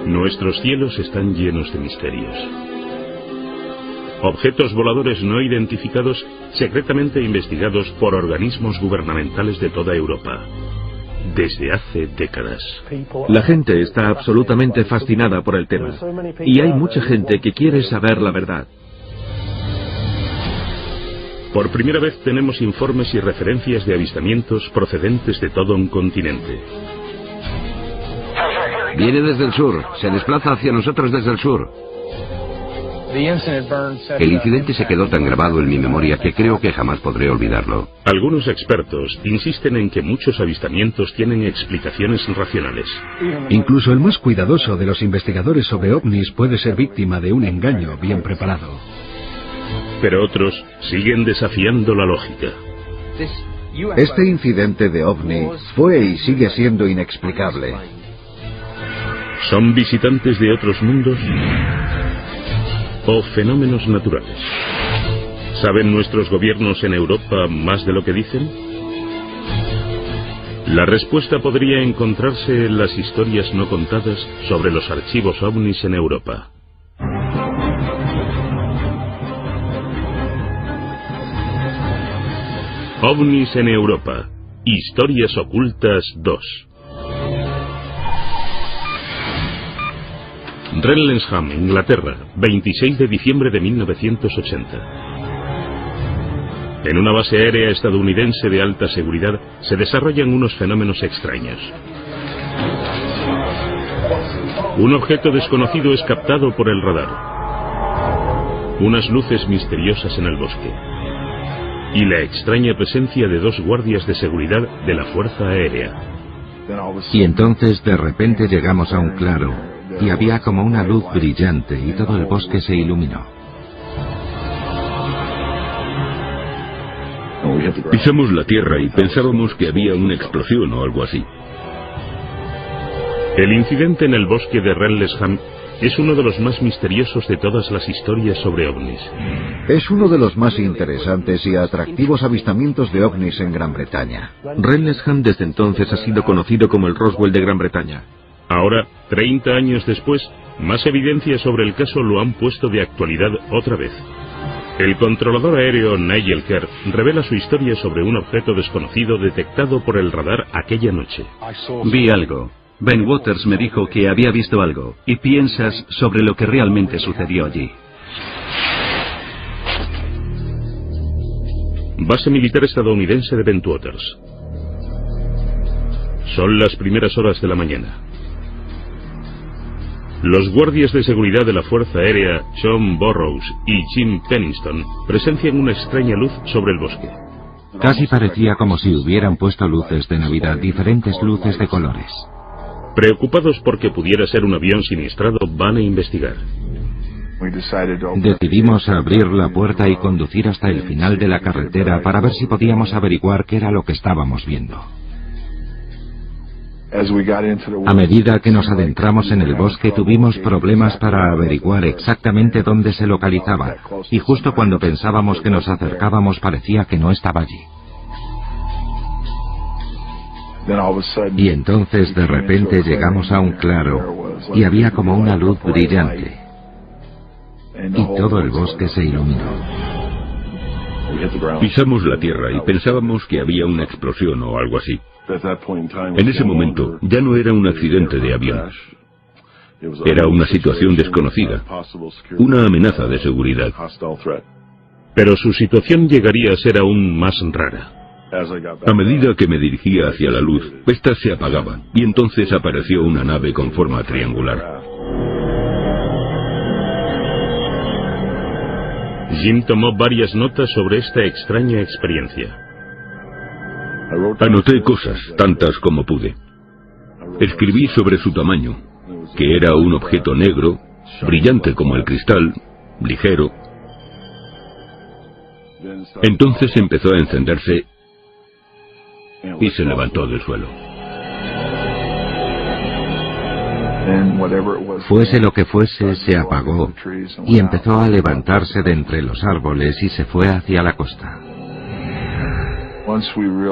Nuestros cielos están llenos de misterios. Objetos voladores no identificados secretamente investigados por organismos gubernamentales de toda Europa desde hace décadas. La gente está absolutamente fascinada por el tema y hay mucha gente que quiere saber la verdad. Por primera vez tenemos informes y referencias de avistamientos procedentes de todo un continente. Viene desde el sur, se desplaza hacia nosotros desde el sur. El incidente se quedó tan grabado en mi memoria que creo que jamás podré olvidarlo. Algunos expertos insisten en que muchos avistamientos tienen explicaciones racionales. Incluso el más cuidadoso de los investigadores sobre ovnis puede ser víctima de un engaño bien preparado. Pero otros siguen desafiando la lógica. Este incidente de ovni fue y sigue siendo inexplicable. ¿Son visitantes de otros mundos o fenómenos naturales? ¿Saben nuestros gobiernos en Europa más de lo que dicen? La respuesta podría encontrarse en las historias no contadas sobre los archivos ovnis en Europa. OVNIs en Europa. Historias ocultas 2. Renlesham, Inglaterra, 26 de diciembre de 1980. En una base aérea estadounidense de alta seguridad se desarrollan unos fenómenos extraños. Un objeto desconocido es captado por el radar. Unas luces misteriosas en el bosque. Y la extraña presencia de dos guardias de seguridad de la Fuerza Aérea. Y entonces de repente llegamos a un claro, y había como una luz brillante y todo el bosque se iluminó. Pisamos la tierra y pensábamos que había una explosión o algo así. El incidente en el bosque de Renlesham es uno de los más misteriosos de todas las historias sobre ovnis. Es uno de los más interesantes y atractivos avistamientos de ovnis en Gran Bretaña. Renlesham desde entonces ha sido conocido como el Roswell de Gran Bretaña. Ahora, 30 años después, más evidencias sobre el caso lo han puesto de actualidad otra vez. El controlador aéreo Nigel Kerr revela su historia sobre un objeto desconocido detectado por el radar aquella noche. Vi algo. Ben Waters me dijo que había visto algo, y piensas sobre lo que realmente sucedió allí. Base militar estadounidense de Bentwaters. Son las primeras horas de la mañana. Los guardias de seguridad de la Fuerza Aérea, John Burroughs y Jim Penniston, presencian una extraña luz sobre el bosque. Casi parecía como si hubieran puesto luces de Navidad, diferentes luces de colores. Preocupados porque pudiera ser un avión siniestrado, van a investigar. Decidimos abrir la puerta y conducir hasta el final de la carretera para ver si podíamos averiguar qué era lo que estábamos viendo. A medida que nos adentramos en el bosque tuvimos problemas para averiguar exactamente dónde se localizaba, y justo cuando pensábamos que nos acercábamos parecía que no estaba allí. Y entonces de repente llegamos a un claro y había como una luz brillante y todo el bosque se iluminó. Pisamos la tierra y pensábamos que había una explosión o algo así. En ese momento ya no era un accidente de avión. Era una situación desconocida, una amenaza de seguridad. Pero su situación llegaría a ser aún más rara. A medida que me dirigía hacia la luz, esta se apagaba y entonces apareció una nave con forma triangular. Jim tomó varias notas sobre esta extraña experiencia. Anoté cosas, tantas como pude. Escribí sobre su tamaño, que era un objeto negro, brillante como el cristal, ligero. Entonces empezó a encenderse y se levantó del suelo. Fuese lo que fuese, se apagó y empezó a levantarse de entre los árboles y se fue hacia la costa.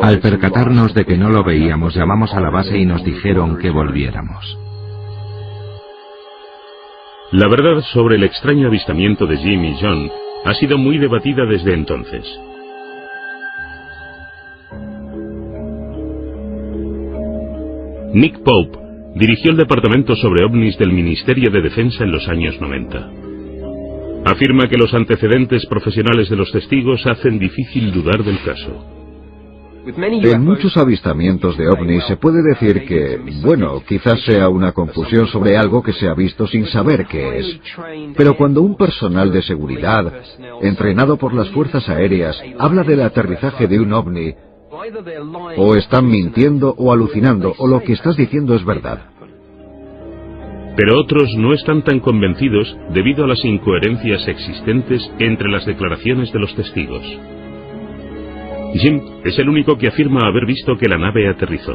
Al percatarnos de que no lo veíamos, llamamos a la base y nos dijeron que volviéramos. La verdad sobre el extraño avistamiento de Jim y John ha sido muy debatida desde entonces. Nick Pope dirigió el departamento sobre ovnis del Ministerio de Defensa en los años 90. Afirma que los antecedentes profesionales de los testigos hacen difícil dudar del caso. En muchos avistamientos de ovnis se puede decir que, bueno, quizás sea una confusión sobre algo que se ha visto sin saber qué es. Pero cuando un personal de seguridad, entrenado por las fuerzas aéreas, habla del aterrizaje de un ovni, o están mintiendo o alucinando, o lo que estás diciendo es verdad. Pero otros no están tan convencidos debido a las incoherencias existentes entre las declaraciones de los testigos. Jim es el único que afirma haber visto que la nave aterrizó.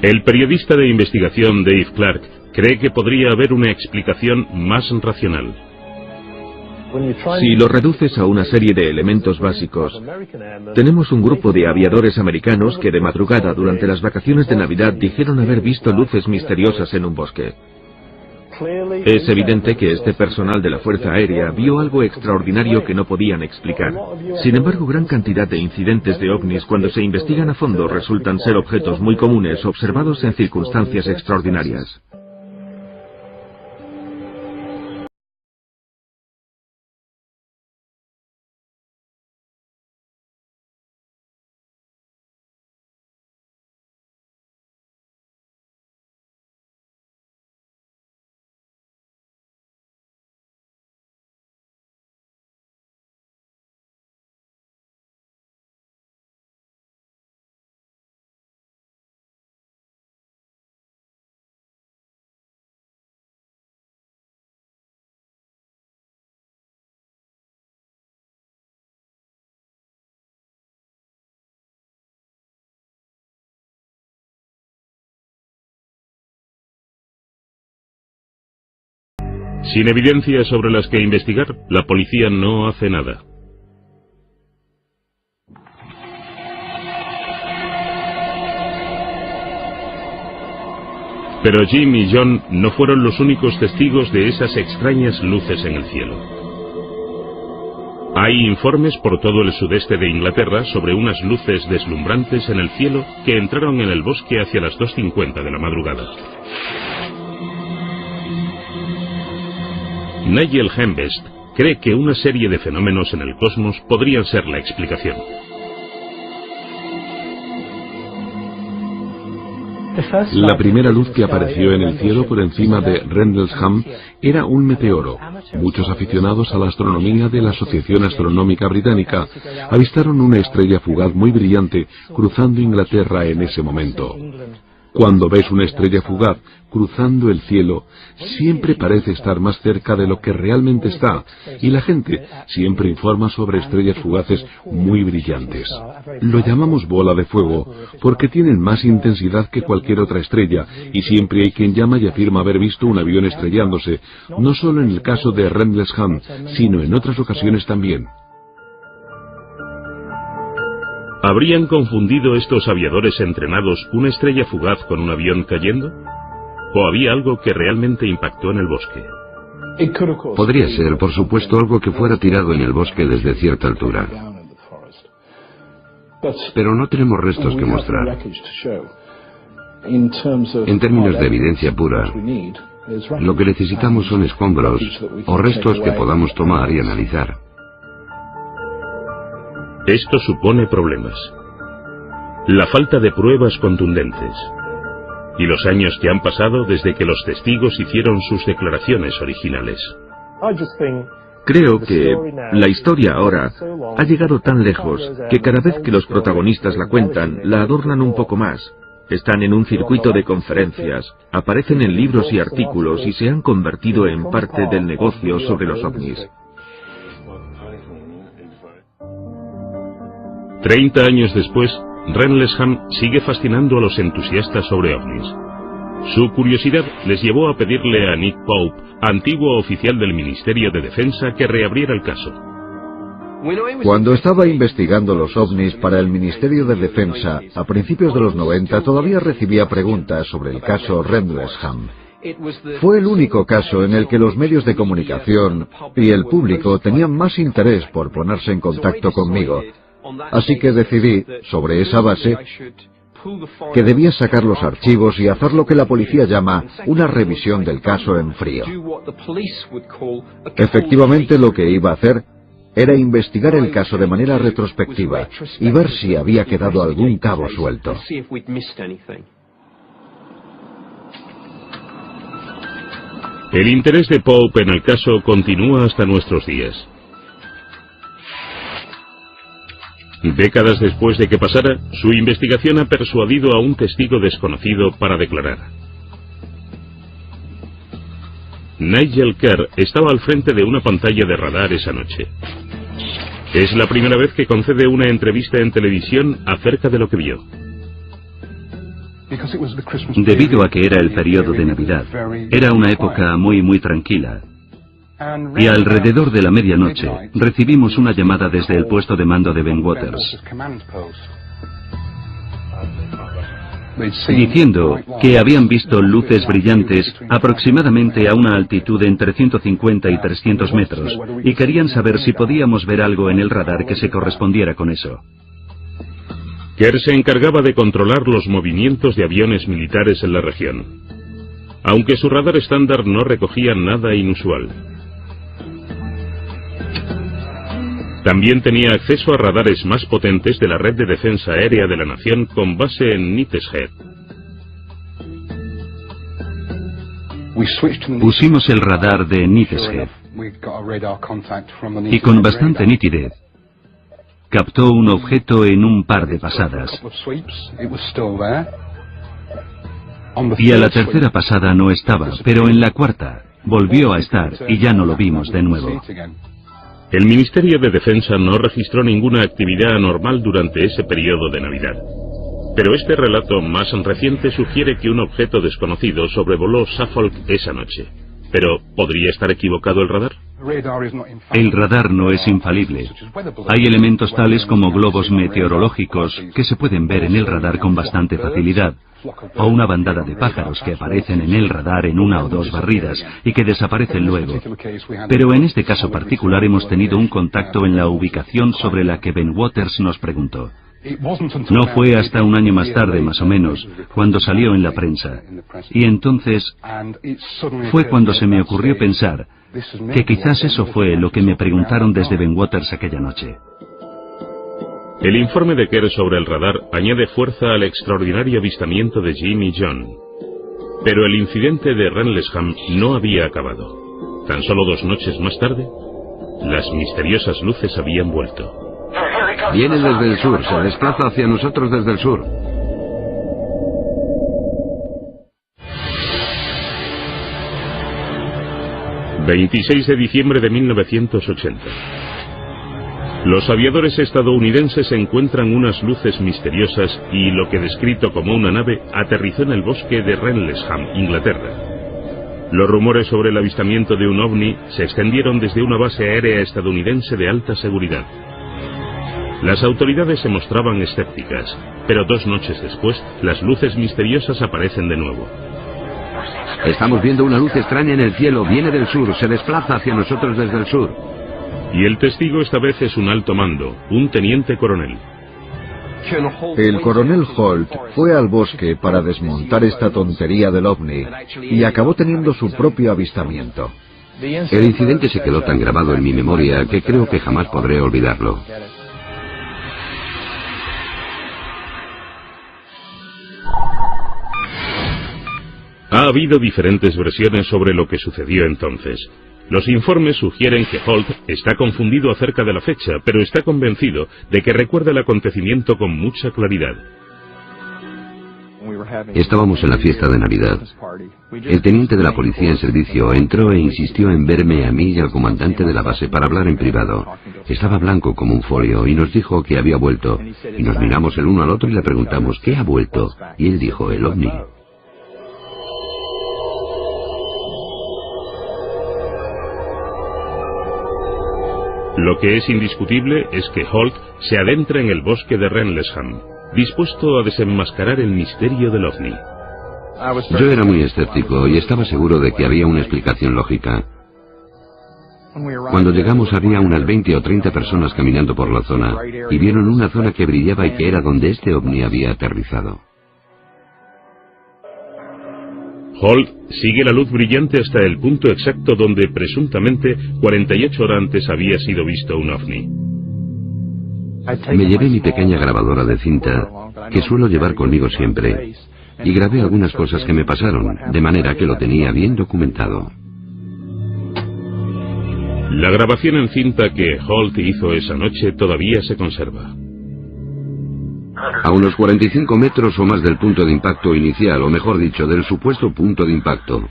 El periodista de investigación Dave Clark cree que podría haber una explicación más racional. Si lo reduces a una serie de elementos básicos, tenemos un grupo de aviadores americanos que de madrugada durante las vacaciones de Navidad dijeron haber visto luces misteriosas en un bosque. Es evidente que este personal de la Fuerza Aérea vio algo extraordinario que no podían explicar. Sin embargo, gran cantidad de incidentes de ovnis, cuando se investigan a fondo, resultan ser objetos muy comunes observados en circunstancias extraordinarias. Sin evidencias sobre las que investigar, la policía no hace nada. Pero Jim y John no fueron los únicos testigos de esas extrañas luces en el cielo. Hay informes por todo el sudeste de Inglaterra sobre unas luces deslumbrantes en el cielo que entraron en el bosque hacia las 2:50 de la madrugada. Nigel Hembest cree que una serie de fenómenos en el cosmos podrían ser la explicación. La primera luz que apareció en el cielo por encima de Rendlesham era un meteoro. Muchos aficionados a la astronomía de la Asociación Astronómica Británica avistaron una estrella fugaz muy brillante cruzando Inglaterra en ese momento. Cuando ves una estrella fugaz cruzando el cielo, siempre parece estar más cerca de lo que realmente está, y la gente siempre informa sobre estrellas fugaces muy brillantes. Lo llamamos bola de fuego, porque tienen más intensidad que cualquier otra estrella, y siempre hay quien llama y afirma haber visto un avión estrellándose, no solo en el caso de Rendlesham, sino en otras ocasiones también. ¿Habrían confundido estos aviadores entrenados una estrella fugaz con un avión cayendo? ¿O había algo que realmente impactó en el bosque? Podría ser, por supuesto, algo que fuera tirado en el bosque desde cierta altura. Pero no tenemos restos que mostrar. En términos de evidencia pura, lo que necesitamos son escombros o restos que podamos tomar y analizar. Esto supone problemas. La falta de pruebas contundentes. Y los años que han pasado desde que los testigos hicieron sus declaraciones originales. Creo que la historia ahora ha llegado tan lejos que cada vez que los protagonistas la cuentan, la adornan un poco más. Están en un circuito de conferencias, aparecen en libros y artículos y se han convertido en parte del negocio sobre los ovnis. 30 años después, Rendlesham sigue fascinando a los entusiastas sobre ovnis. Su curiosidad les llevó a pedirle a Nick Pope, antiguo oficial del Ministerio de Defensa, que reabriera el caso. Cuando estaba investigando los ovnis para el Ministerio de Defensa, a principios de los 90, todavía recibía preguntas sobre el caso Rendlesham. Fue el único caso en el que los medios de comunicación y el público tenían más interés por ponerse en contacto conmigo. Así que decidí, sobre esa base, que debía sacar los archivos y hacer lo que la policía llama una revisión del caso en frío. Efectivamente, lo que iba a hacer era investigar el caso de manera retrospectiva y ver si había quedado algún cabo suelto. El interés de Pope en el caso continúa hasta nuestros días. Décadas después de que pasara, su investigación ha persuadido a un testigo desconocido para declarar. Nigel Kerr estaba al frente de una pantalla de radar esa noche. Es la primera vez que concede una entrevista en televisión acerca de lo que vio. Debido a que era el periodo de Navidad, era una época muy tranquila. Y alrededor de la medianoche recibimos una llamada desde el puesto de mando de Ben Waters, diciendo que habían visto luces brillantes aproximadamente a una altitud de entre 150 y 300 metros y querían saber si podíamos ver algo en el radar que se correspondiera con eso. Kerr se encargaba de controlar los movimientos de aviones militares en la región, aunque su radar estándar no recogía nada inusual. También tenía acceso a radares más potentes de la red de defensa aérea de la nación con base en Neatishead. Pusimos el radar de Neatishead y con bastante nitidez captó un objeto en un par de pasadas. Y a la tercera pasada no estaba, pero en la cuarta volvió a estar y ya no lo vimos de nuevo. El Ministerio de Defensa no registró ninguna actividad anormal durante ese periodo de Navidad. Pero este relato más reciente sugiere que un objeto desconocido sobrevoló Suffolk esa noche. Pero, ¿podría estar equivocado el radar? El radar no es infalible. Hay elementos tales como globos meteorológicos que se pueden ver en el radar con bastante facilidad, o una bandada de pájaros que aparecen en el radar en una o dos barridas y que desaparecen luego. Pero en este caso particular hemos tenido un contacto en la ubicación sobre la que Ben Waters nos preguntó. No fue hasta un año más tarde, más o menos, cuando salió en la prensa. Y entonces fue cuando se me ocurrió pensar que quizás eso fue lo que me preguntaron desde Ben Waters aquella noche. El informe de Kerr sobre el radar añade fuerza al extraordinario avistamiento de Jim y John. Pero el incidente de Rendlesham no había acabado. Tan solo 2 noches más tarde, las misteriosas luces habían vuelto. Viene desde el sur, se desplaza hacia nosotros desde el sur. ...26 de diciembre de 1980... Los aviadores estadounidenses encuentran unas luces misteriosas y lo que descrito como una nave aterrizó en el bosque de Rendlesham, Inglaterra. Los rumores sobre el avistamiento de un ovni se extendieron desde una base aérea estadounidense de alta seguridad. Las autoridades se mostraban escépticas, pero 2 noches después, las luces misteriosas aparecen de nuevo. Estamos viendo una luz extraña en el cielo, viene del sur, se desplaza hacia nosotros desde el sur. Y el testigo esta vez es un alto mando, un teniente coronel. El coronel Holt fue al bosque para desmontar esta tontería del ovni y acabó teniendo su propio avistamiento. El incidente se quedó tan grabado en mi memoria que creo que jamás podré olvidarlo. Ha habido diferentes versiones sobre lo que sucedió entonces. Los informes sugieren que Holt está confundido acerca de la fecha, pero está convencido de que recuerda el acontecimiento con mucha claridad. Estábamos en la fiesta de Navidad. El teniente de la policía en servicio entró e insistió en verme a mí y al comandante de la base para hablar en privado. Estaba blanco como un folio y nos dijo que había vuelto. Y nos miramos el uno al otro y le preguntamos, ¿qué ha vuelto? Y él dijo, el ovni. Lo que es indiscutible es que Holt se adentra en el bosque de Rendlesham, dispuesto a desenmascarar el misterio del ovni. Yo era muy escéptico y estaba seguro de que había una explicación lógica. Cuando llegamos había unas 20 o 30 personas caminando por la zona y vieron una zona que brillaba y que era donde este ovni había aterrizado. Holt sigue la luz brillante hasta el punto exacto donde presuntamente 48 horas antes había sido visto un ovni. Me llevé mi pequeña grabadora de cinta, que suelo llevar conmigo siempre, y grabé algunas cosas que me pasaron, de manera que lo tenía bien documentado. La grabación en cinta que Holt hizo esa noche todavía se conserva. A unos 45 metros o más del punto de impacto inicial, o mejor dicho, del supuesto punto de impacto,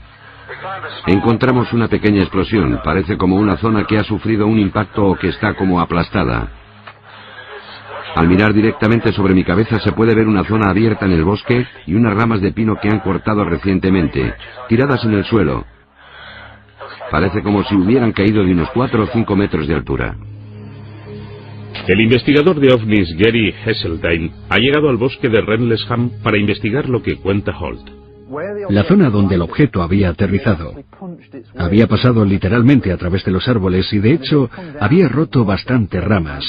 encontramos una pequeña explosión. Parece como una zona que ha sufrido un impacto o que está como aplastada. Al mirar directamente sobre mi cabeza se puede ver una zona abierta en el bosque y unas ramas de pino que han cortado recientemente, tiradas en el suelo. Parece como si hubieran caído de unos 4 o 5 metros de altura. El investigador de ovnis Gary Heseltine ha llegado al bosque de Rendlesham para investigar lo que cuenta Holt. La zona donde el objeto había aterrizado había pasado literalmente a través de los árboles y de hecho había roto bastantes ramas.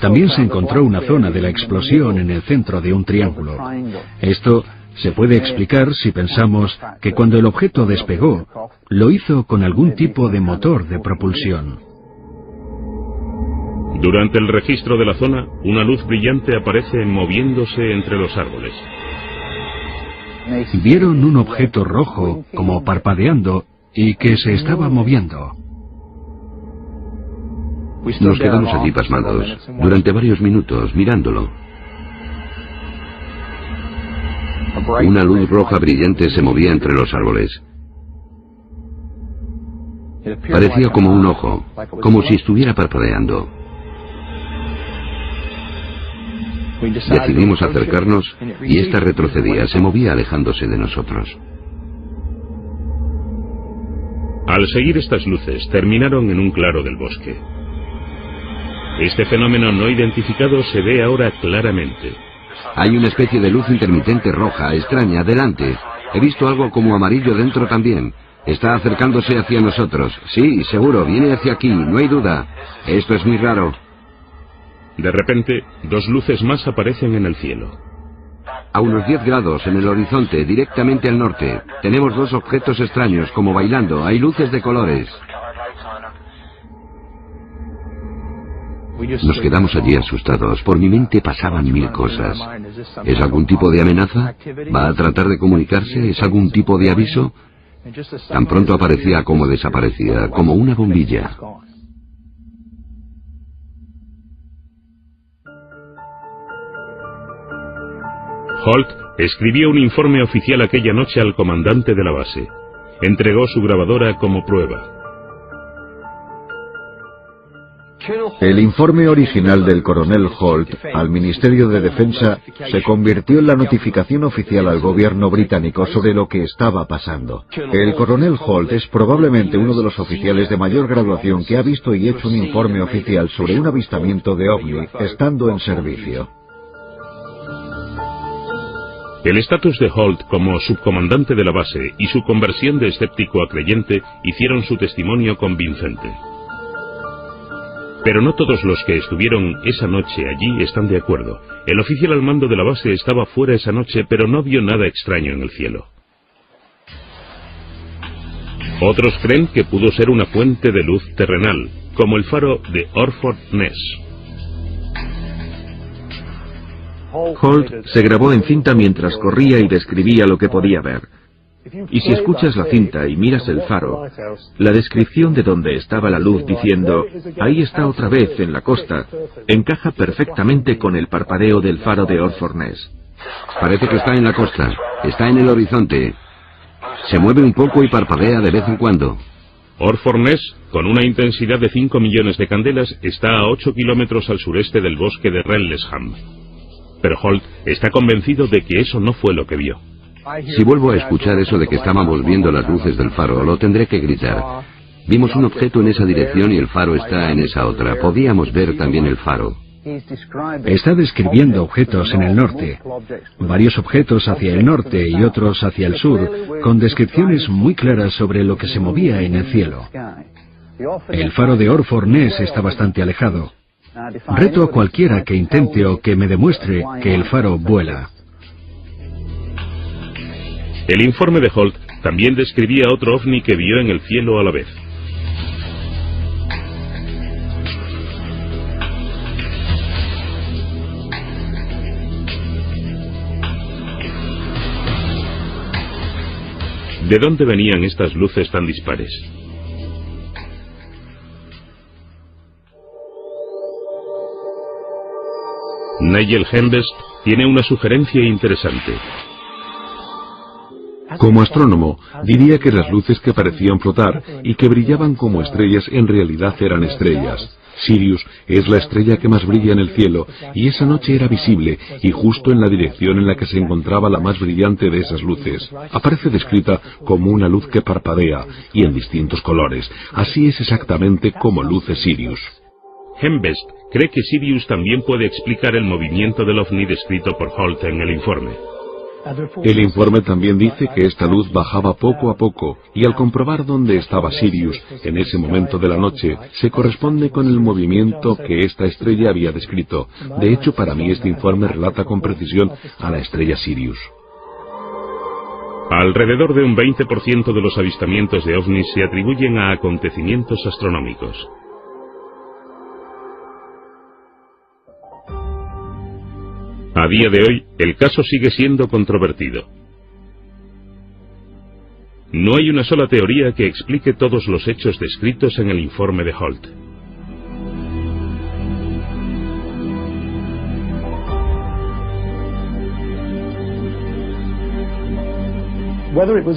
También se encontró una zona de la explosión en el centro de un triángulo. Esto se puede explicar si pensamos que cuando el objeto despegó, lo hizo con algún tipo de motor de propulsión. Durante el registro de la zona, una luz brillante aparece moviéndose entre los árboles. Vieron un objeto rojo como parpadeando y que se estaba moviendo. Nos quedamos allí pasmados, durante varios minutos, mirándolo. Una luz roja brillante se movía entre los árboles. Parecía como un ojo, como si estuviera parpadeando. Decidimos acercarnos y esta retrocedía, se movía alejándose de nosotros. Al seguir estas luces, terminaron en un claro del bosque. Este fenómeno no identificado se ve ahora claramente. Hay una especie de luz intermitente roja, extraña, delante. He visto algo como amarillo dentro también. Está acercándose hacia nosotros. Sí, seguro, viene hacia aquí, no hay duda. Esto es muy raro. De repente, dos luces más aparecen en el cielo. A unos 10 grados en el horizonte, directamente al norte, tenemos dos objetos extraños, como bailando. Hay luces de colores. Nos quedamos allí asustados. Por mi mente pasaban 1000 cosas. ¿Es algún tipo de amenaza? ¿Va a tratar de comunicarse? ¿Es algún tipo de aviso? Tan pronto aparecía como desaparecía, como una bombilla. Holt escribió un informe oficial aquella noche al comandante de la base. Entregó su grabadora como prueba. El informe original del coronel Holt al Ministerio de Defensa se convirtió en la notificación oficial al gobierno británico sobre lo que estaba pasando. El coronel Holt es probablemente uno de los oficiales de mayor graduación que ha visto y hecho un informe oficial sobre un avistamiento de ovni estando en servicio. El estatus de Holt como subcomandante de la base y su conversión de escéptico a creyente hicieron su testimonio convincente. Pero no todos los que estuvieron esa noche allí están de acuerdo. El oficial al mando de la base estaba fuera esa noche, pero no vio nada extraño en el cielo. Otros creen que pudo ser una fuente de luz terrenal, como el faro de Orford Ness. Holt se grabó en cinta mientras corría y describía lo que podía ver. Y si escuchas la cinta y miras el faro, la descripción de donde estaba la luz diciendo, ahí está otra vez en la costa, encaja perfectamente con el parpadeo del faro de Orford Ness. Parece que está en la costa, está en el horizonte. Se mueve un poco y parpadea de vez en cuando. Orford Ness, con una intensidad de 5 millones de candelas, está a 8 kilómetros al sureste del bosque de Rendlesham. Pero Holt está convencido de que eso no fue lo que vio. Si vuelvo a escuchar eso de que estábamos viendo las luces del faro, lo tendré que gritar. Vimos un objeto en esa dirección y el faro está en esa otra. Podíamos ver también el faro. Está describiendo objetos en el norte, varios objetos hacia el norte y otros hacia el sur, con descripciones muy claras sobre lo que se movía en el cielo. El faro de Orford Ness está bastante alejado. Reto a cualquiera que intente o que me demuestre que el faro vuela. El informe de Holt también describía otro ovni que vio en el cielo a la vez. ¿De dónde venían estas luces tan dispares? Nigel Hembest tiene una sugerencia interesante. Como astrónomo, diría que las luces que parecían flotar y que brillaban como estrellas en realidad eran estrellas. Sirius es la estrella que más brilla en el cielo, y esa noche era visible, y justo en la dirección en la que se encontraba la más brillante de esas luces. Aparece descrita como una luz que parpadea, y en distintos colores. Así es exactamente como luce Sirius. Hembest cree que Sirius también puede explicar el movimiento del ovni descrito por Holt en el informe. El informe también dice que esta luz bajaba poco a poco, y al comprobar dónde estaba Sirius en ese momento de la noche, se corresponde con el movimiento que esta estrella había descrito. De hecho, para mí este informe relata con precisión a la estrella Sirius. Alrededor de un 20% de los avistamientos de ovnis se atribuyen a acontecimientos astronómicos. A día de hoy, el caso sigue siendo controvertido. No hay una sola teoría que explique todos los hechos descritos en el informe de Holt.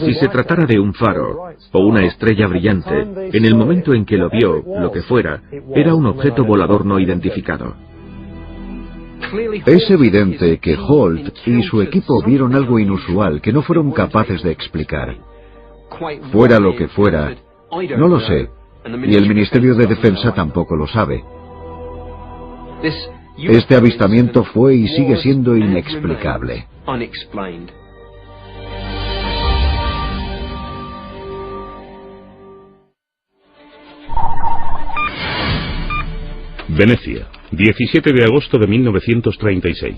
Si se tratara de un faro o una estrella brillante, en el momento en que lo vio, lo que fuera, era un objeto volador no identificado. Es evidente que Holt y su equipo vieron algo inusual que no fueron capaces de explicar. Fuera lo que fuera, no lo sé, y el Ministerio de Defensa tampoco lo sabe. Este avistamiento fue y sigue siendo inexplicable. Venecia, 17 de agosto de 1936.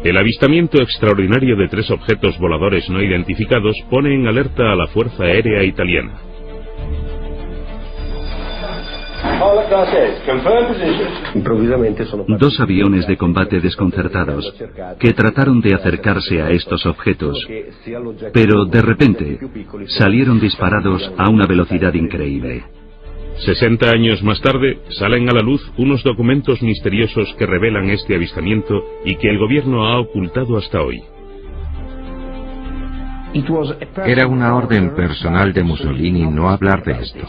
El avistamiento extraordinario de 3 objetos voladores no identificados pone en alerta a la Fuerza Aérea Italiana. Dos aviones de combate desconcertados que trataron de acercarse a estos objetos, pero de repente salieron disparados a una velocidad increíble. 60 años más tarde, salen a la luz unos documentos misteriosos que revelan este avistamiento y que el gobierno ha ocultado hasta hoy. Era una orden personal de Mussolini no hablar de esto.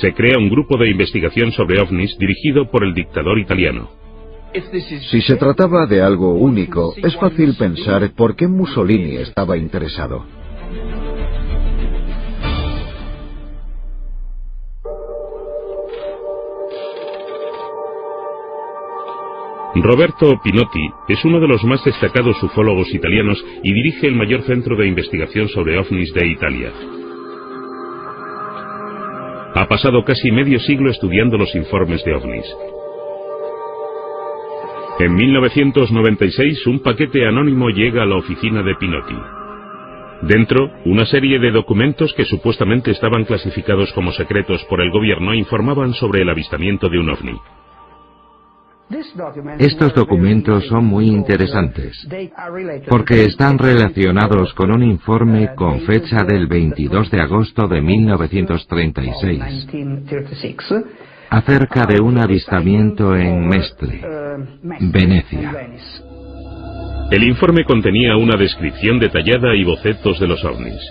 Se crea un grupo de investigación sobre ovnis dirigido por el dictador italiano. Si se trataba de algo único, es fácil pensar por qué Mussolini estaba interesado. Roberto Pinotti es uno de los más destacados ufólogos italianos y dirige el mayor centro de investigación sobre ovnis de Italia. Ha pasado casi medio siglo estudiando los informes de ovnis. En 1996, un paquete anónimo llega a la oficina de Pinotti. Dentro, una serie de documentos que supuestamente estaban clasificados como secretos por el gobierno informaban sobre el avistamiento de un ovni. Estos documentos son muy interesantes, porque están relacionados con un informe con fecha del 22 de agosto de 1936, acerca de un avistamiento en Mestre, Venecia. El informe contenía una descripción detallada y bocetos de los ovnis.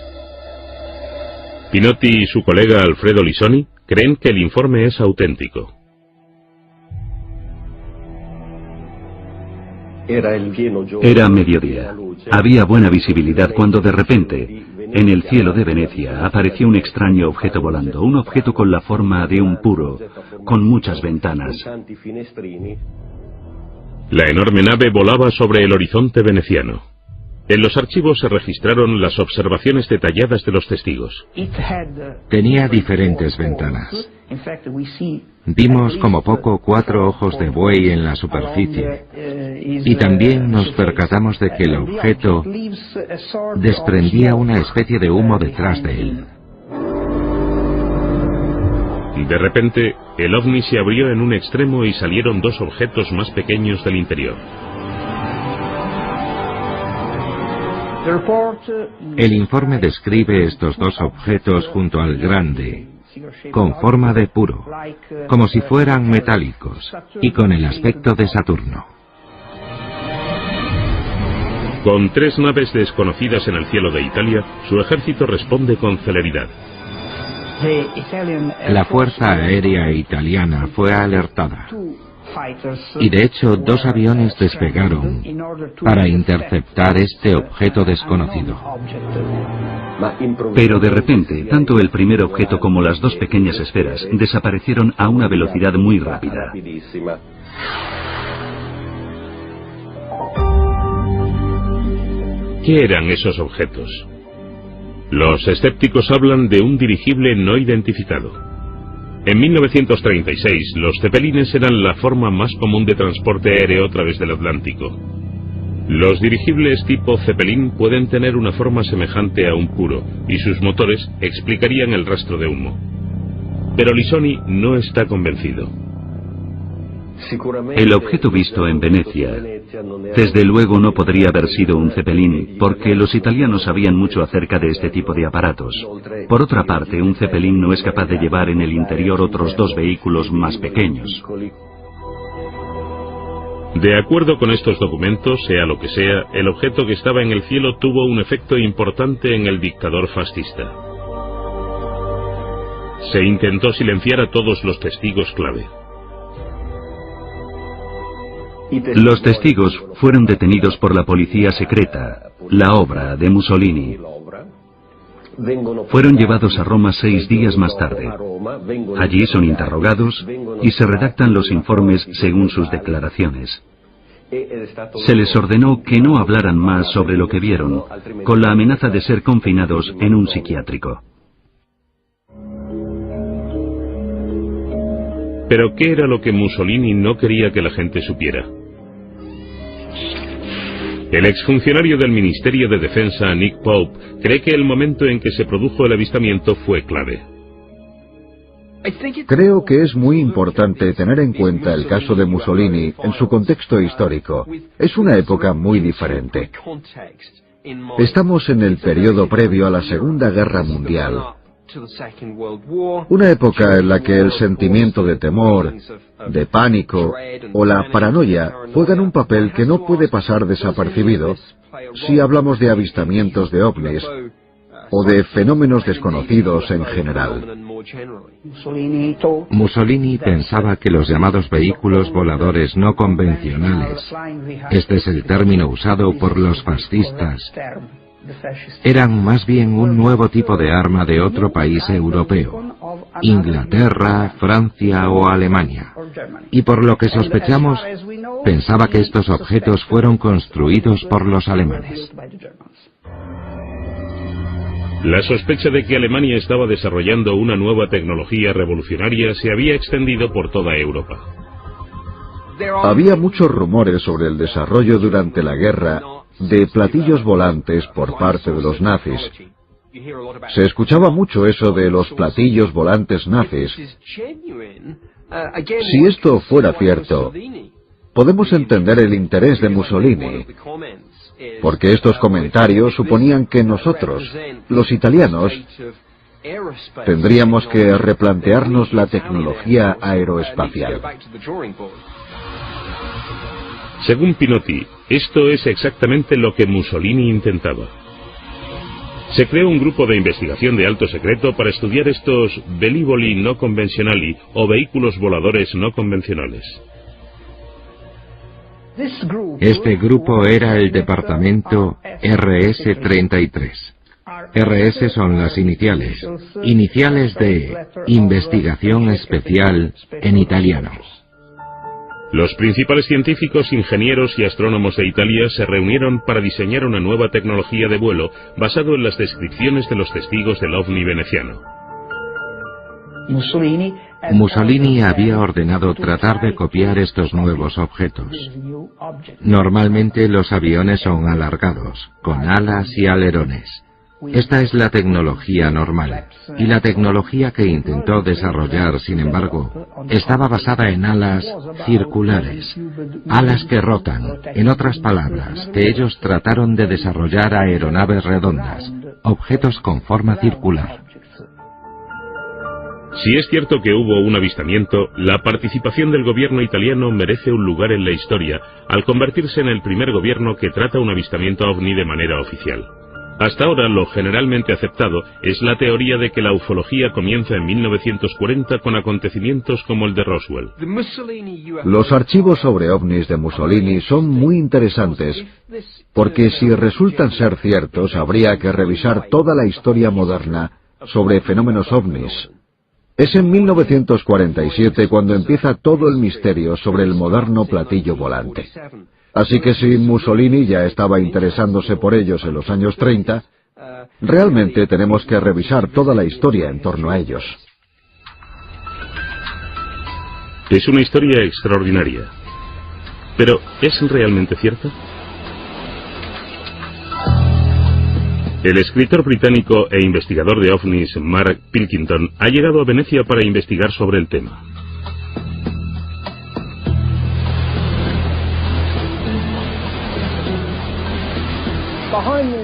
Pinotti y su colega Alfredo Lisoni creen que el informe es auténtico. Era mediodía. Había buena visibilidad cuando de repente En el cielo de Venecia apareció un extraño objeto volando, un objeto con la forma de un puro, con muchas ventanas. La enorme nave volaba sobre el horizonte veneciano. En los archivos se registraron las observaciones detalladas de los testigos. Tenía diferentes ventanas. Vimos como poco 4 ojos de buey en la superficie. Y también nos percatamos de que el objeto desprendía una especie de humo detrás de él. De repente, el ovni se abrió en un extremo y salieron 2 objetos más pequeños del interior. El informe describe estos 2 objetos junto al grande, con forma de puro, como si fueran metálicos, y con el aspecto de Saturno. Con 3 naves desconocidas en el cielo de Italia, su ejército responde con celeridad. La Fuerza Aérea Italiana fue alertada. Y de hecho 2 aviones despegaron para interceptar este objeto desconocido. Pero de repente, tanto el primer objeto como las 2 pequeñas esferas desaparecieron a una velocidad muy rápida. ¿Qué eran esos objetos? Los escépticos hablan de un dirigible no identificado. En 1936, los cepelines eran la forma más común de transporte aéreo a través del Atlántico. Los dirigibles tipo Zeppelin pueden tener una forma semejante a un puro, y sus motores explicarían el rastro de humo. Pero Lisoni no está convencido. El objeto visto en Venecia, desde luego no podría haber sido un Zeppelin, porque los italianos sabían mucho acerca de este tipo de aparatos. Por otra parte, un Zeppelin no es capaz de llevar en el interior otros 2 vehículos más pequeños. De acuerdo con estos documentos, sea lo que sea, el objeto que estaba en el cielo tuvo un efecto importante en el dictador fascista. Se intentó silenciar a todos los testigos clave. Los testigos fueron detenidos por la policía secreta, la obra de Mussolini. Fueron llevados a Roma 6 días más tarde. Allí son interrogados y se redactan los informes según sus declaraciones. Se les ordenó que no hablaran más sobre lo que vieron, con la amenaza de ser confinados en un psiquiátrico. Pero ¿qué era lo que Mussolini no quería que la gente supiera? El exfuncionario del Ministerio de Defensa, Nick Pope, cree que el momento en que se produjo el avistamiento fue clave. Creo que es muy importante tener en cuenta el caso de Mussolini en su contexto histórico. Es una época muy diferente. Estamos en el periodo previo a la Segunda Guerra Mundial. Una época en la que el sentimiento de temor, de pánico o la paranoia juegan un papel que no puede pasar desapercibido si hablamos de avistamientos de ovnis o de fenómenos desconocidos en general. Mussolini pensaba que los llamados vehículos voladores no convencionales, este es el término usado por los fascistas, eran más bien un nuevo tipo de arma de otro país europeo, Inglaterra, Francia o Alemania. Y por lo que sospechamos, pensaba que estos objetos fueron construidos por los alemanes. La sospecha de que Alemania estaba desarrollando una nueva tecnología revolucionaria se había extendido por toda Europa. Había muchos rumores sobre el desarrollo durante la guerra de platillos volantes por parte de los nazis. Se escuchaba mucho eso de los platillos volantes nazis. Si esto fuera cierto, podemos entender el interés de Mussolini, porque estos comentarios suponían que nosotros, los italianos, tendríamos que replantearnos la tecnología aeroespacial. Según Pinotti, esto es exactamente lo que Mussolini intentaba. Se creó un grupo de investigación de alto secreto para estudiar estos velivoli no convencionali o vehículos voladores no convencionales. Este grupo era el departamento RS-33. RS son las iniciales. Iniciales de Investigación Especial en italiano. Los principales científicos, ingenieros y astrónomos de Italia se reunieron para diseñar una nueva tecnología de vuelo basado en las descripciones de los testigos del ovni veneciano. Mussolini había ordenado tratar de copiar estos nuevos objetos. Normalmente los aviones son alargados, con alas y alerones. Esta es la tecnología normal, y la tecnología que intentó desarrollar, sin embargo, estaba basada en alas circulares, alas que rotan, en otras palabras, que ellos trataron de desarrollar aeronaves redondas, objetos con forma circular. Si es cierto que hubo un avistamiento, la participación del gobierno italiano merece un lugar en la historia, al convertirse en el primer gobierno que trata un avistamiento ovni de manera oficial. Hasta ahora, lo generalmente aceptado es la teoría de que la ufología comienza en 1940 con acontecimientos como el de Roswell. Los archivos sobre ovnis de Mussolini son muy interesantes, porque si resultan ser ciertos, habría que revisar toda la historia moderna sobre fenómenos ovnis. Es en 1947 cuando empieza todo el misterio sobre el moderno platillo volante. Así que si Mussolini ya estaba interesándose por ellos en los años 30, realmente tenemos que revisar toda la historia en torno a ellos. Es una historia extraordinaria. Pero, ¿es realmente cierta? El escritor británico e investigador de ovnis Mark Pilkington ha llegado a Venecia para investigar sobre el tema.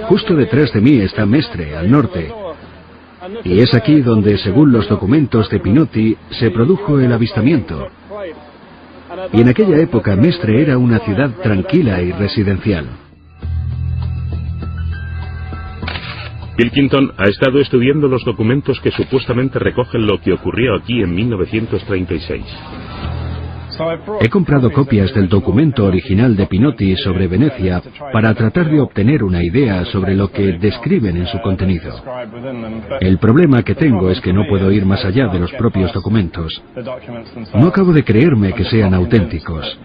Justo detrás de mí está Mestre, al norte, y es aquí donde, según los documentos de Pinotti, se produjo el avistamiento. Y en aquella época Mestre era una ciudad tranquila y residencial. Pilkington ha estado estudiando los documentos que supuestamente recogen lo que ocurrió aquí en 1936. He comprado copias del documento original de Pinotti sobre Venecia para tratar de obtener una idea sobre lo que describen en su contenido. El problema que tengo es que no puedo ir más allá de los propios documentos. No acabo de creerme que sean auténticos.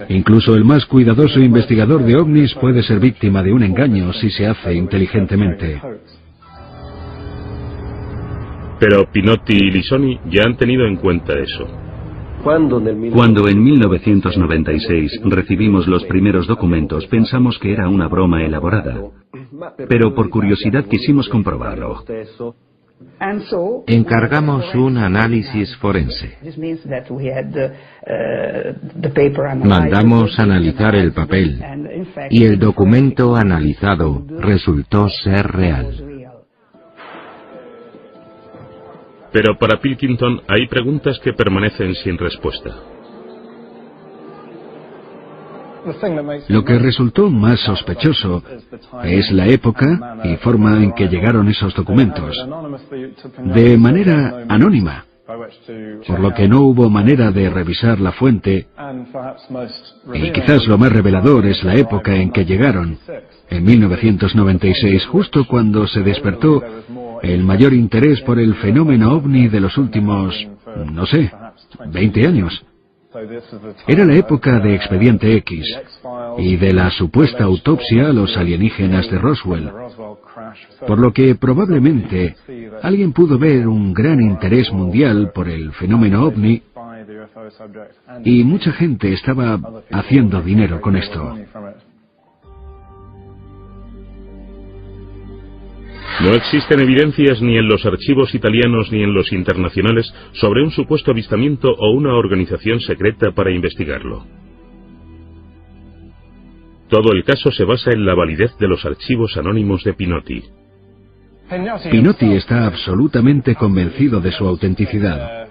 Incluso el más cuidadoso investigador de ovnis puede ser víctima de un engaño si se hace inteligentemente. Pero Pinotti y Lisoni ya han tenido en cuenta eso. Cuando en 1996 recibimos los primeros documentos, pensamos que era una broma elaborada, pero por curiosidad quisimos comprobarlo. Encargamos un análisis forense. Mandamos analizar el papel, y el documento analizado resultó ser real. Pero para Pilkington hay preguntas que permanecen sin respuesta. Lo que resultó más sospechoso es la época y forma en que llegaron esos documentos, de manera anónima, por lo que no hubo manera de revisar la fuente, y quizás lo más revelador es la época en que llegaron, en 1996, justo cuando se despertó el mayor interés por el fenómeno ovni de los últimos, no sé, 20 años. Era la época de Expediente X y de la supuesta autopsia a los alienígenas de Roswell, por lo que probablemente alguien pudo ver un gran interés mundial por el fenómeno ovni y mucha gente estaba haciendo dinero con esto. No existen evidencias ni en los archivos italianos ni en los internacionales sobre un supuesto avistamiento o una organización secreta para investigarlo. Todo el caso se basa en la validez de los archivos anónimos de Pinotti. Pinotti está absolutamente convencido de su autenticidad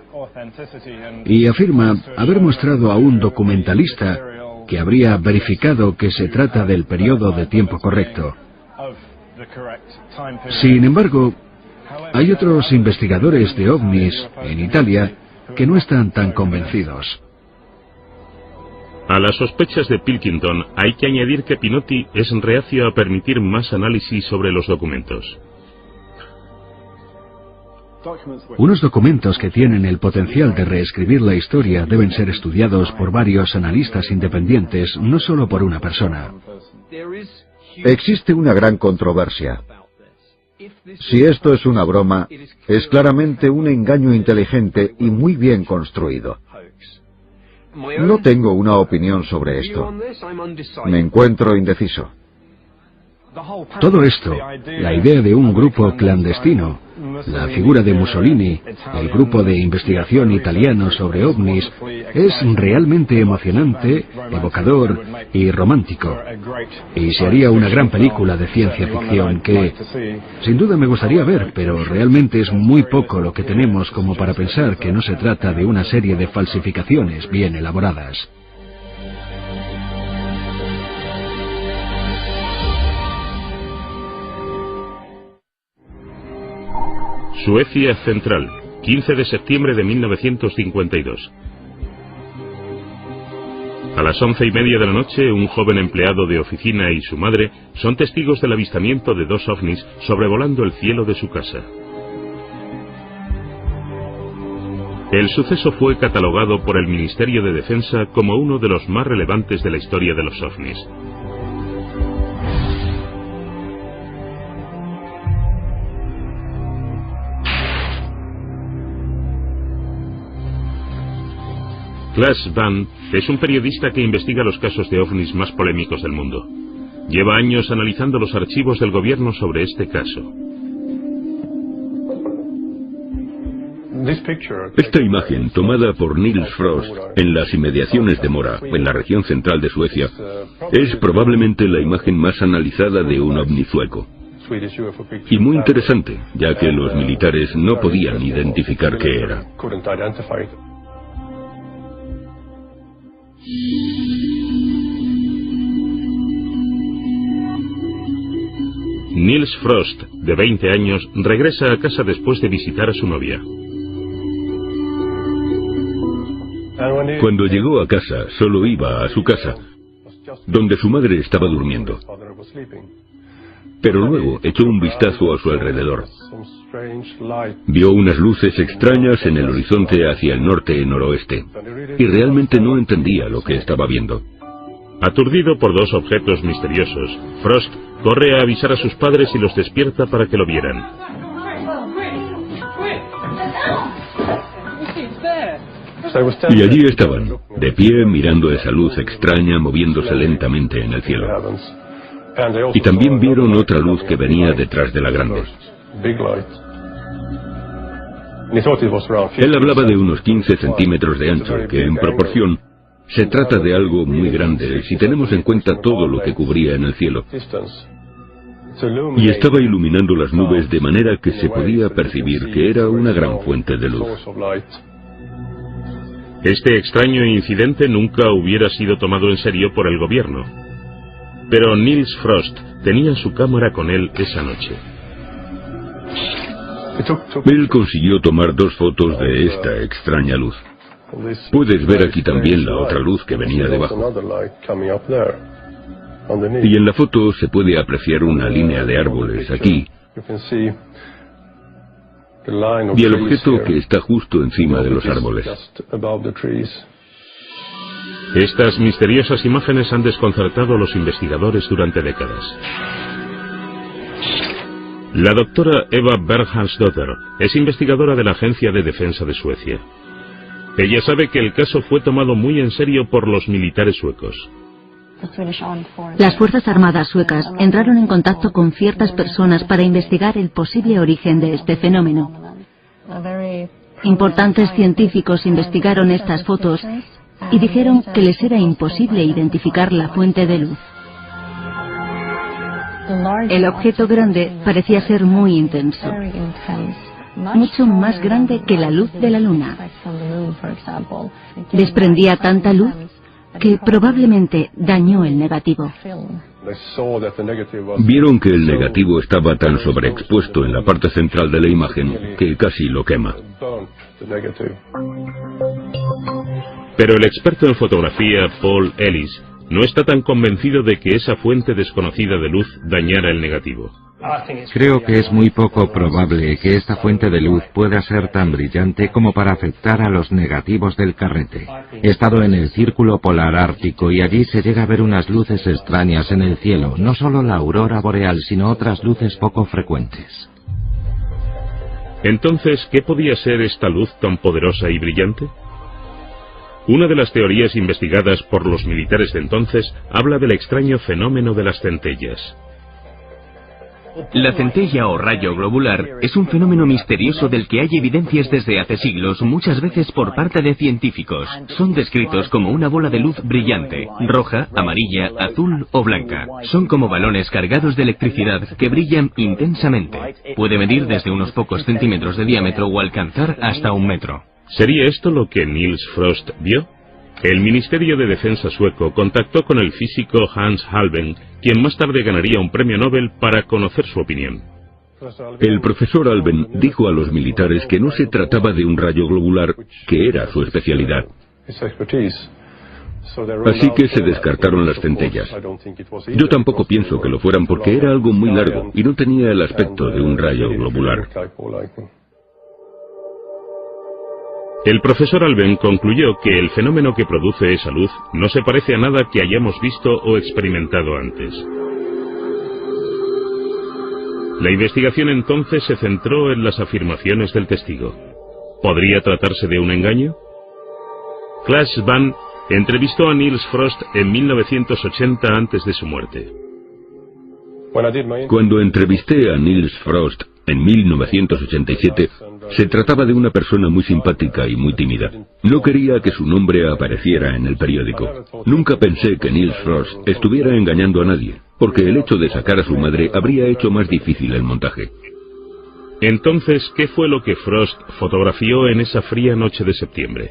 y afirma haber mostrado a un documentalista que habría verificado que se trata del periodo de tiempo correcto. Sin embargo, hay otros investigadores de ovnis en Italia que no están tan convencidos. A las sospechas de Pilkington hay que añadir que Pinotti es reacio a permitir más análisis sobre los documentos. Unos documentos que tienen el potencial de reescribir la historia deben ser estudiados por varios analistas independientes, no solo por una persona. Existe una gran controversia. Si esto es una broma, es claramente un engaño inteligente y muy bien construido. No tengo una opinión sobre esto. Me encuentro indeciso. Todo esto, la idea de un grupo clandestino, la figura de Mussolini, el grupo de investigación italiano sobre ovnis, es realmente emocionante, evocador y romántico. Y se haría una gran película de ciencia ficción que, sin duda me gustaría ver, pero realmente es muy poco lo que tenemos como para pensar que no se trata de una serie de falsificaciones bien elaboradas. Suecia Central, 15 de septiembre de 1952. A las 11:30 de la noche, un joven empleado de oficina y su madre son testigos del avistamiento de dos ovnis sobrevolando el cielo de su casa. El suceso fue catalogado por el Ministerio de Defensa como uno de los más relevantes de la historia de los ovnis. Klaas Van es un periodista que investiga los casos de ovnis más polémicos del mundo. Lleva años analizando los archivos del gobierno sobre este caso. Esta imagen, tomada por Niels Frost en las inmediaciones de Mora, en la región central de Suecia, es probablemente la imagen más analizada de un ovni sueco. Y muy interesante, ya que los militares no podían identificar qué era. Niels Frost, de 20 años, regresa a casa después de visitar a su novia. Cuando llegó a casa, solo iba a su casa, donde su madre estaba durmiendo. Pero luego echó un vistazo a su alrededor. Vio unas luces extrañas en el horizonte hacia el norte-noroeste, y realmente no entendía lo que estaba viendo. Aturdido por dos objetos misteriosos, Frost corre a avisar a sus padres y los despierta para que lo vieran. Y allí estaban, de pie mirando esa luz extraña moviéndose lentamente en el cielo. Y también vieron otra luz que venía detrás de la grande. Él hablaba de unos 15 centímetros de ancho, que en proporción se trata de algo muy grande si tenemos en cuenta todo lo que cubría en el cielo. Y estaba iluminando las nubes de manera que se podía percibir que era una gran fuente de luz. Este extraño incidente nunca hubiera sido tomado en serio por el gobierno. Pero Niels Frost tenía su cámara con él esa noche. Él consiguió tomar dos fotos de esta extraña luz. Puedes ver aquí también la otra luz que venía debajo. Y en la foto se puede apreciar una línea de árboles aquí. Y el objeto que está justo encima de los árboles. Estas misteriosas imágenes han desconcertado a los investigadores durante décadas. La doctora Eva Berghansdotter es investigadora de la Agencia de Defensa de Suecia. Ella sabe que el caso fue tomado muy en serio por los militares suecos. Las Fuerzas Armadas suecas entraron en contacto con ciertas personas para investigar el posible origen de este fenómeno. Importantes científicos investigaron estas fotos y dijeron que les era imposible identificar la fuente de luz. El objeto grande parecía ser muy intenso, mucho más grande que la luz de la luna. Desprendía tanta luz que probablemente dañó el negativo. Vieron que el negativo estaba tan sobreexpuesto en la parte central de la imagen que casi lo quema. Pero el experto en fotografía, Paul Ellis, no está tan convencido de que esa fuente desconocida de luz dañara el negativo. Creo que es muy poco probable que esta fuente de luz pueda ser tan brillante como para afectar a los negativos del carrete. He estado en el círculo polar ártico y allí se llega a ver unas luces extrañas en el cielo, no solo la aurora boreal, sino otras luces poco frecuentes. Entonces, ¿qué podía ser esta luz tan poderosa y brillante? Una de las teorías investigadas por los militares de entonces habla del extraño fenómeno de las centellas. La centella o rayo globular es un fenómeno misterioso del que hay evidencias desde hace siglos, muchas veces por parte de científicos. Son descritos como una bola de luz brillante, roja, amarilla, azul o blanca. Son como balones cargados de electricidad que brillan intensamente. Puede medir desde unos pocos centímetros de diámetro o alcanzar hasta 1 metro. ¿Sería esto lo que Niels Frost vio? El Ministerio de Defensa sueco contactó con el físico Hans Halben, quien más tarde ganaría un premio Nobel, para conocer su opinión. El profesor Alben dijo a los militares que no se trataba de un rayo globular, que era su especialidad. Así que se descartaron las centellas. Yo tampoco pienso que lo fueran porque era algo muy largo y no tenía el aspecto de un rayo globular. El profesor Alben concluyó que el fenómeno que produce esa luz no se parece a nada que hayamos visto o experimentado antes. La investigación entonces se centró en las afirmaciones del testigo. ¿Podría tratarse de un engaño? Claes Bang entrevistó a Niels Frost en 1980 antes de su muerte. Cuando entrevisté a Niels Frost en 1987, se trataba de una persona muy simpática y muy tímida. No quería que su nombre apareciera en el periódico. Nunca pensé que Niels Frost estuviera engañando a nadie, porque el hecho de sacar a su madre habría hecho más difícil el montaje. Entonces, ¿qué fue lo que Frost fotografió en esa fría noche de septiembre?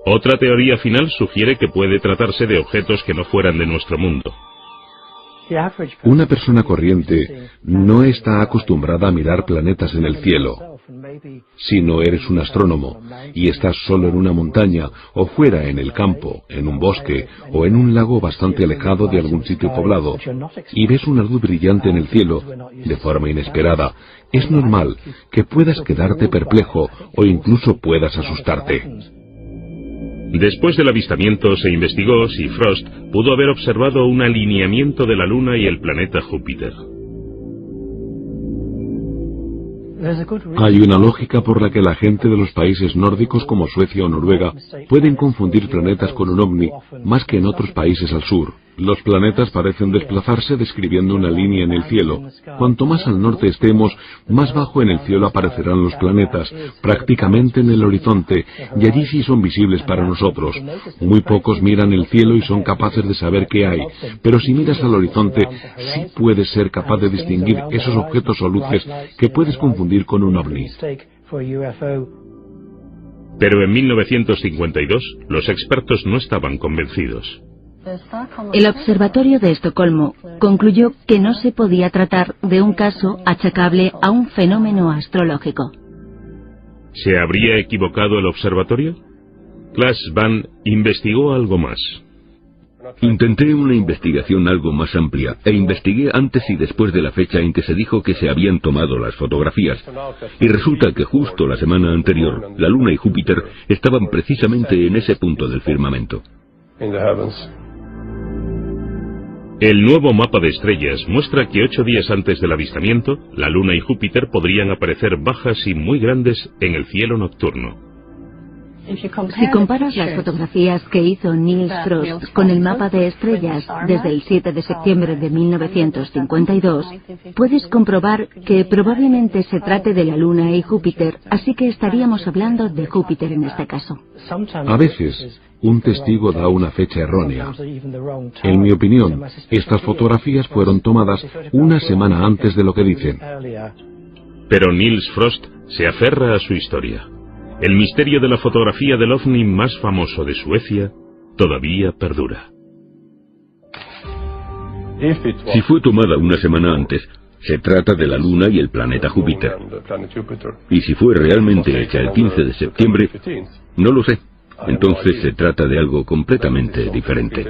Otra teoría final sugiere que puede tratarse de objetos que no fueran de nuestro mundo. Una persona corriente no está acostumbrada a mirar planetas en el cielo. Si no eres un astrónomo y estás solo en una montaña o fuera en el campo, en un bosque o en un lago bastante alejado de algún sitio poblado y ves una luz brillante en el cielo de forma inesperada, es normal que puedas quedarte perplejo o incluso puedas asustarte. Después del avistamiento se investigó si Frost pudo haber observado un alineamiento de la Luna y el planeta Júpiter. Hay una lógica por la que la gente de los países nórdicos como Suecia o Noruega pueden confundir planetas con un ovni más que en otros países al sur. Los planetas parecen desplazarse describiendo una línea en el cielo. Cuanto más al norte estemos, más bajo en el cielo aparecerán los planetas, prácticamente en el horizonte, y allí sí son visibles para nosotros. Muy pocos miran el cielo y son capaces de saber qué hay, pero si miras al horizonte, sí puedes ser capaz de distinguir esos objetos o luces que puedes confundir con un ovni. Pero en 1952, los expertos no estaban convencidos. El Observatorio de Estocolmo concluyó que no se podía tratar de un caso achacable a un fenómeno astrológico. ¿Se habría equivocado el observatorio? Claes Bang investigó algo más. Intenté una investigación algo más amplia e investigué antes y después de la fecha en que se dijo que se habían tomado las fotografías. Y resulta que justo la semana anterior, la Luna y Júpiter estaban precisamente en ese punto del firmamento. El nuevo mapa de estrellas muestra que 8 días antes del avistamiento, la Luna y Júpiter podrían aparecer bajas y muy grandes en el cielo nocturno. Si comparas las fotografías que hizo Niels Frost con el mapa de estrellas desde el 7 de septiembre de 1952, puedes comprobar que probablemente se trate de la Luna y Júpiter, así que estaríamos hablando de Júpiter en este caso. A veces, un testigo da una fecha errónea. En mi opinión, estas fotografías fueron tomadas una semana antes de lo que dicen. Pero Niels Frost se aferra a su historia. El misterio de la fotografía del ovni más famoso de Suecia todavía perdura. Si fue tomada una semana antes, se trata de la Luna y el planeta Júpiter. Y si fue realmente hecha el 15 de septiembre, no lo sé. Entonces se trata de algo completamente diferente.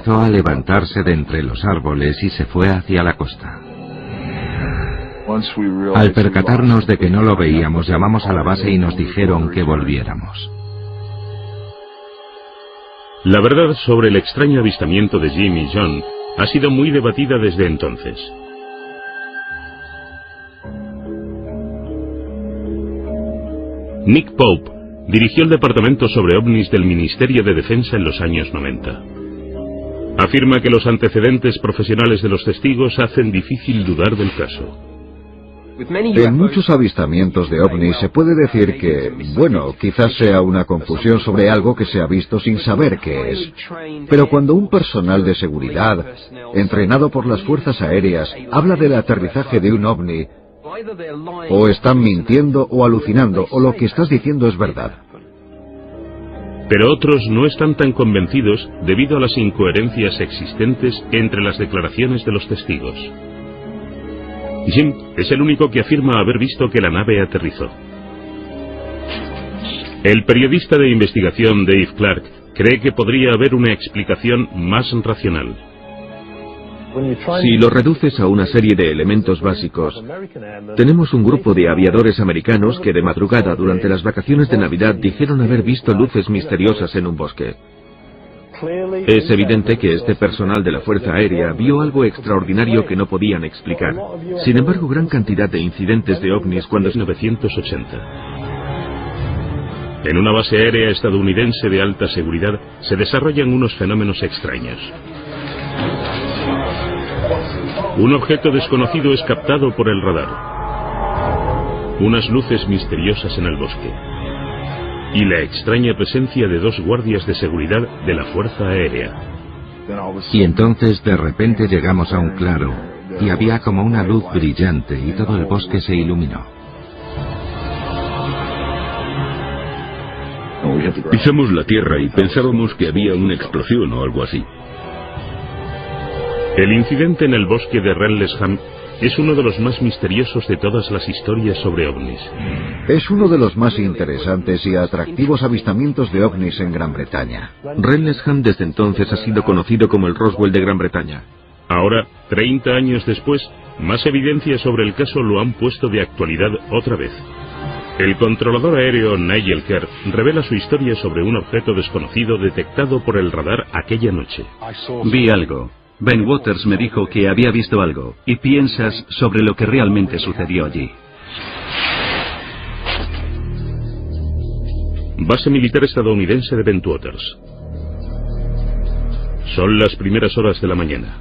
empezó a levantarse de entre los árboles y se fue hacia la costa. Al percatarnos de que no lo veíamos, llamamos a la base y nos dijeron que volviéramos. La verdad sobre el extraño avistamiento de Jim y John ha sido muy debatida desde entonces. Nick Pope dirigió el departamento sobre ovnis del Ministerio de Defensa en los años 90. Afirma que los antecedentes profesionales de los testigos hacen difícil dudar del caso. En muchos avistamientos de ovnis se puede decir que, bueno, quizás sea una confusión sobre algo que se ha visto sin saber qué es. Pero cuando un personal de seguridad, entrenado por las fuerzas aéreas, habla del aterrizaje de un ovni, o están mintiendo o alucinando, o lo que estás diciendo es verdad. Pero otros no están tan convencidos debido a las incoherencias existentes entre las declaraciones de los testigos. Jim es el único que afirma haber visto que la nave aterrizó. El periodista de investigación Dave Clark cree que podría haber una explicación más racional. Si lo reduces a una serie de elementos básicos, tenemos un grupo de aviadores americanos que de madrugada durante las vacaciones de Navidad dijeron haber visto luces misteriosas en un bosque. Es evidente que este personal de la Fuerza Aérea vio algo extraordinario que no podían explicar. Sin embargo, gran cantidad de incidentes de ovnis cuando es 1980. En una base aérea estadounidense de alta seguridad se desarrollan unos fenómenos extraños. Un objeto desconocido es captado por el radar. Unas luces misteriosas en el bosque. Y la extraña presencia de dos guardias de seguridad de la Fuerza Aérea. Y entonces de repente llegamos a un claro, y había como una luz brillante y todo el bosque se iluminó. Pisamos la tierra y pensábamos que había una explosión o algo así. El incidente en el bosque de Rendlesham es uno de los más misteriosos de todas las historias sobre ovnis. Es uno de los más interesantes y atractivos avistamientos de ovnis en Gran Bretaña. Rendlesham desde entonces ha sido conocido como el Roswell de Gran Bretaña. Ahora, 30 años después, más evidencias sobre el caso lo han puesto de actualidad otra vez. El controlador aéreo Nigel Kerr revela su historia sobre un objeto desconocido detectado por el radar aquella noche. Vi algo. Ben Waters me dijo que había visto algo, y piensas sobre lo que realmente sucedió allí. Base militar estadounidense de Ben Waters. Son las primeras horas de la mañana.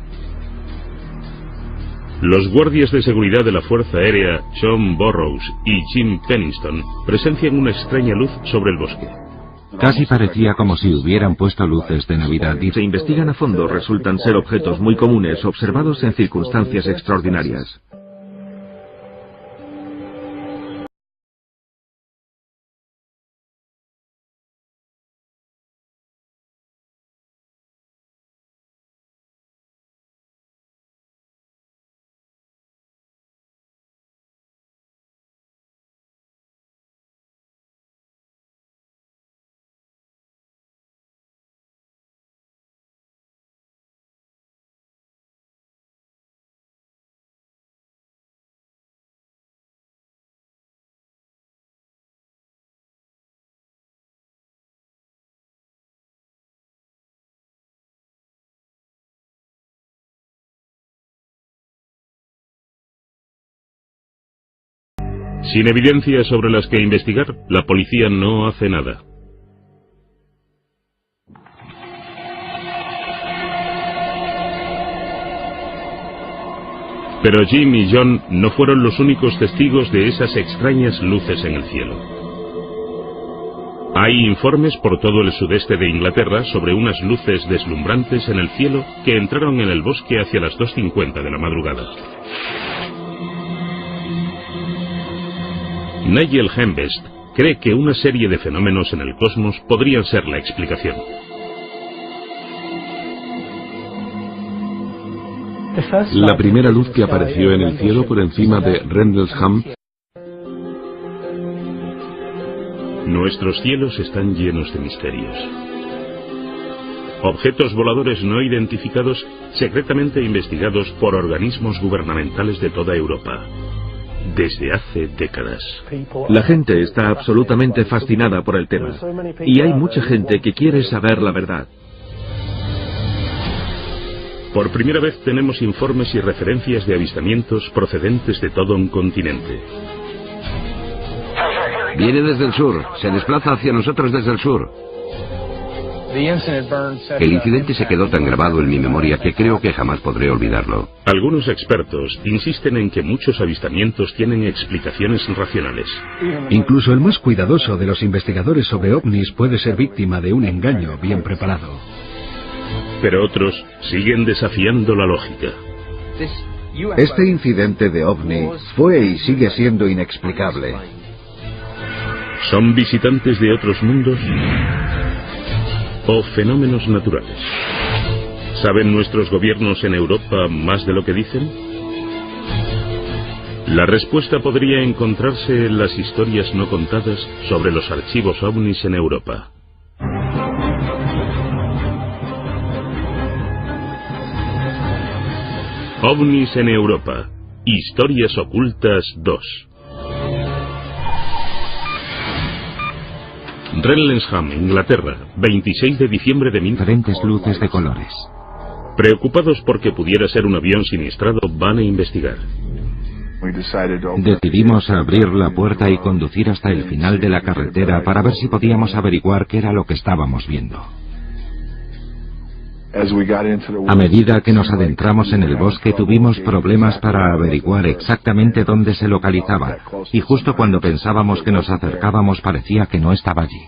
Los guardias de seguridad de la Fuerza Aérea, John Burroughs y Jim Penniston, presencian una extraña luz sobre el bosque. Casi parecía como si hubieran puesto luces de Navidad. Y se investigan a fondo, resultan ser objetos muy comunes observados en circunstancias extraordinarias. Sin evidencias sobre las que investigar, la policía no hace nada. Pero Jim y John no fueron los únicos testigos de esas extrañas luces en el cielo. Hay informes por todo el sudeste de Inglaterra sobre unas luces deslumbrantes en el cielo que entraron en el bosque hacia las 2:50 de la madrugada. Nigel Hembest cree que una serie de fenómenos en el cosmos podrían ser la explicación. La primera luz que apareció en el cielo por encima de Rendlesham. Nuestros cielos están llenos de misterios. objetos voladores no identificados secretamente investigados por organismos gubernamentales de toda Europa, desde hace décadas. La gente está absolutamente fascinada por el tema, y hay mucha gente que quiere saber la verdad. Por primera vez tenemos informes y referencias de avistamientos procedentes de todo un continente. Viene desde el sur, se desplaza hacia nosotros desde el sur. El incidente se quedó tan grabado en mi memoria que creo que jamás podré olvidarlo. Algunos expertos insisten en que muchos avistamientos tienen explicaciones racionales. Incluso el más cuidadoso de los investigadores sobre ovnis puede ser víctima de un engaño bien preparado. Pero otros siguen desafiando la lógica. Este incidente de ovni fue y sigue siendo inexplicable. ¿Son visitantes de otros mundos o fenómenos naturales? ¿Saben nuestros gobiernos en Europa más de lo que dicen? La respuesta podría encontrarse en las historias no contadas sobre los archivos ovnis en Europa. OVNIs en Europa. Historias ocultas 2. Renlensham, Inglaterra, 26 de diciembre de 1900. Diferentes luces de colores. Preocupados porque pudiera ser un avión siniestrado, van a investigar. Decidimos abrir la puerta y conducir hasta el final de la carretera para ver si podíamos averiguar qué era lo que estábamos viendo. A medida que nos adentramos en el bosque tuvimos problemas para averiguar exactamente dónde se localizaba, y justo cuando pensábamos que nos acercábamos parecía que no estaba allí.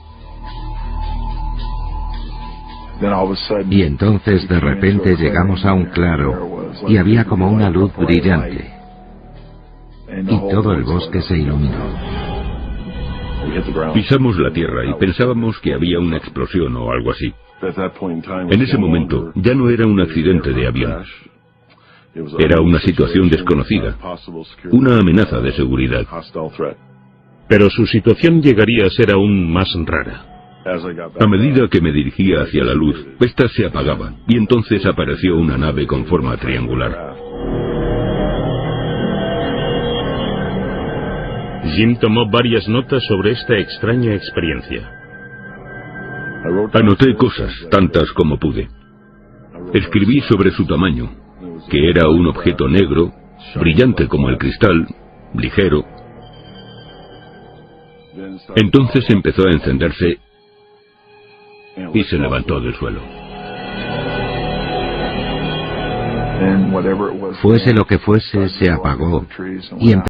Y entonces de repente llegamos a un claro y había como una luz brillante y todo el bosque se iluminó. Pisamos la tierra y pensábamos que había una explosión o algo así. En ese momento ya no era un accidente de avión. Era una situación desconocida, una amenaza de seguridad. Pero su situación llegaría a ser aún más rara. A medida que me dirigía hacia la luz, esta se apagaba y entonces apareció una nave con forma triangular. Jim tomó varias notas sobre esta extraña experiencia. Anoté cosas, tantas como pude. Escribí sobre su tamaño, que era un objeto negro, brillante como el cristal, ligero. Entonces empezó a encenderse y se levantó del suelo. Fuese lo que fuese, se apagó y empezó